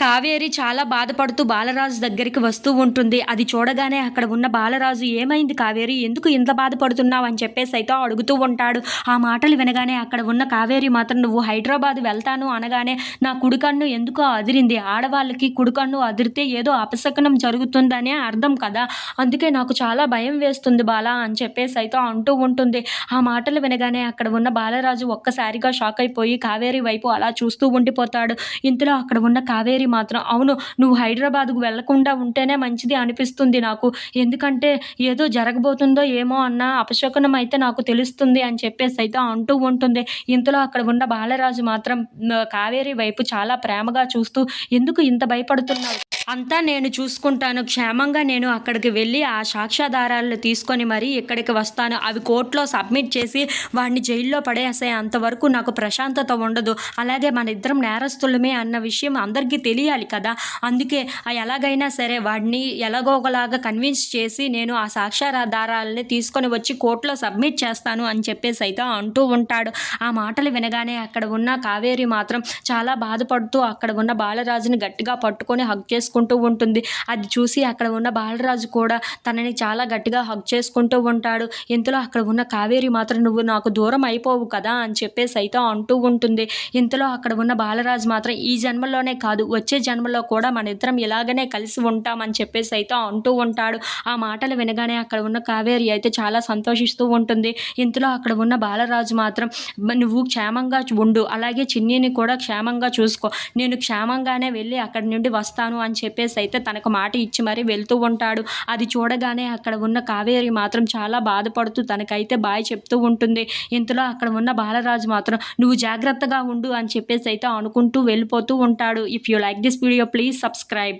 కావేరి చాలా బాధపడుతూ బాలరాజు దగ్గరికి వస్తూ ఉంటుంది. అది చూడగానే అక్కడ ఉన్న బాలరాజు, "ఏమైంది కావేరి? ఎందుకు ఇంత బాధపడుతున్నావు?" అని చెప్పేసి అయితే అడుగుతూ ఉంటాడు. ఆ మాటలు వినగానే అక్కడ ఉన్న కావేరి మాత్రం, "నువ్వు హైదరాబాద్ వెళ్తాను అనగానే నా కుడికన్ను ఎందుకో అదిరింది. ఆడవాళ్ళకి కుడికన్ను అదిరితే ఏదో అపశకునం జరుగుతుందనే అర్థం కదా! అందుకే నాకు చాలా భయం వేస్తుంది బాలా" అని చెప్పేసి అయితే అంటూ ఉంటుంది. ఆ మాటలు వినగానే అక్కడ ఉన్న బాలరాజు ఒక్కసారిగా షాక్ అయిపోయి కావేరి వైపు అలా చూస్తూ ఉండిపోతాడు. ఇంతలో అక్కడ ఉన్న కావేరి మాత్రం, "అవును, నువ్వు హైదరాబాద్‌కు వెళ్ళకుండా ఉంటేనే మంచిది అనిపిస్తుంది నాకు. ఎందుకంటే ఏదో జరగబోతుందో ఏమో అన్న అపశకునం అయితే నాకు తెలుస్తుంది" అని చెప్పేసి అయితే అంటూ ఉంటుంది. ఇంతలో అక్కడ ఉన్న బాలరాజు మాత్రం కావేరి వైపు చాలా ప్రేమగా చూస్తూ, "ఎందుకు ఇంత భయపడుతున్నావు? అంతా నేను చూసుకుంటాను. క్షేమంగా నేను అక్కడికి వెళ్ళి ఆ సాక్ష్యాధారాలను తీసుకొని మరీ ఇక్కడికి వస్తాను. అవి కోర్టులో సబ్మిట్ చేసి వాడిని జైల్లో పడేసేంత వరకు నాకు ప్రశాంతత ఉండదు. అలాగే మనిద్దరం నేరస్తులమే అన్న విషయం అందరికీ తెలియాలి కదా! అందుకే ఎలాగైనా సరే వాడిని ఎలాగోకలాగా కన్విన్స్ చేసి నేను ఆ సాక్ష్యాధారాలని తీసుకొని వచ్చి కోర్టులో సబ్మిట్ చేస్తాను" అని చెప్పేసి అయితే అంటూ ఉంటాడు. ఆ మాటలు వినగానే అక్కడ ఉన్న కావేరి మాత్రం చాలా బాధపడుతూ అక్కడ ఉన్న బాలరాజుని గట్టిగా పట్టుకొని హగ్ చేసుకుంటూ ఉంటుంది. అది చూసి అక్కడ ఉన్న బాలరాజు కూడా తనని చాలా గట్టిగా హగ్ చేసుకుంటూ ఉంటాడు. ఇంతలో అక్కడ ఉన్న కావేరి మాత్రం, "నువ్వు నాకు దూరం అయిపోవు కదా" అని చెప్పేసి అయితే అంటూ ఉంటుంది. ఇంతలో అక్కడ ఉన్న బాలరాజు మాత్రం, "ఈ జన్మలోనే కాదు, వచ్చే జన్మలో కూడా మనిద్దరం ఇలాగనే కలిసి ఉంటామని" చెప్పేసి అయితే అంటూ ఉంటాడు. ఆ మాటలు వినగానే అక్కడ ఉన్న కావేరి అయితే చాలా సంతోషిస్తూ ఉంటుంది. ఇంతలో అక్కడ ఉన్న బాలరాజు మాత్రం, "నువ్వు క్షేమంగా ఉండు, అలాగే చిన్నిని కూడా క్షేమంగా చూసుకో. నేను క్షేమంగానే వెళ్ళి అక్కడి నుండి వస్తాను" అని చెప్పేసి అయితే తనకు మాట ఇచ్చి మరీ వెళ్తూ ఉంటాడు. అది చూడగానే అక్కడ ఉన్న కావేరి మాత్రం చాలా బాధపడుతూ తనకైతే బాయ్ చెప్తూ ఉంటుంది. ఇంతలో అక్కడ ఉన్న బాలరాజు మాత్రం, "నువ్వు జాగ్రత్తగా ఉండు" అని చెప్పేసి అయితే అనుకుంటూ వెళ్ళిపోతూ ఉంటాడు. If you like this video, please subscribe.